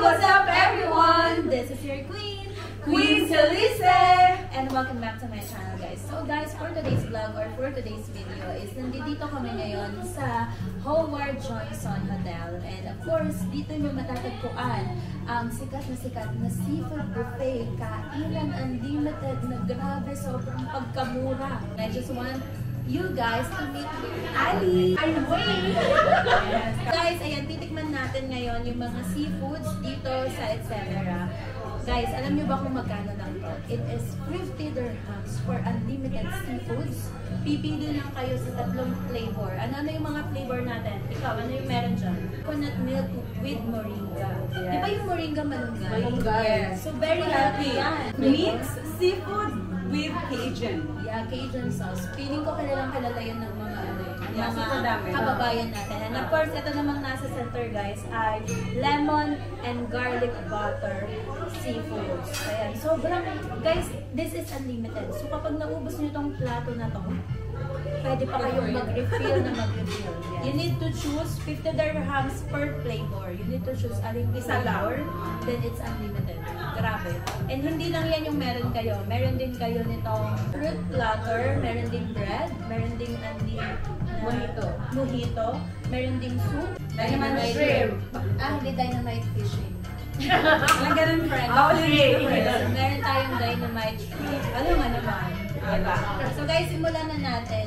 what's up everyone? This is your Queen, Queen Celise! And welcome back to my channel, guys. So guys, for today's vlog or for today's video is nandito kami ngayon sa Howard Johnson Hotel. And of course, dito nyo matatagpuan ang sikat na seafood buffet. Kainan unlimited na grabe, sobrang pagkamura. I just want you guys to meet Ali. I'm waiting! Yes. Guys, ayan, titikman natin ngayon yung mga seafoods dito sa etc. Guys, alam niyo ba kung magkano lang to? It is 50 dirhams for unlimited seafoods. Pipili lang kayo sa tatlong flavor. Ano yung mga flavor natin? Ikaw, ano yung meron dyan? Coconut milk with moringa. Yes. Di ba yung moringa malunggay? Malunggay. Yes. So very healthy yan. Mixed seafood with Cajun. Yeah, Cajun sauce. Feeling ko kilalang kilala yan ng mga Yeah, super dami. kababayan natin. And of course, ito namang nasa center, guys, ay lemon and garlic butter seafoods. Ayan. Sobrang, guys, this is unlimited. So kapag naubos nyo itong plato na to, pwede pa kayong mag-refill na mag-refill. Yes. You need to choose 50 dirhams per flavor. You need to choose aling Isa lang. flavor, then it's unlimited. Grabe. And hindi lang yan yung meron kayo. Meron din kayo nitong fruit platter, meron din bread, meron din mojito, meron din soup, Dynamite shrimp. hindi dynamite fishing. Walang ganun, friend. Meron tayong dynamite shrimp. Ano nga naman? Diba? So guys, simulan na natin.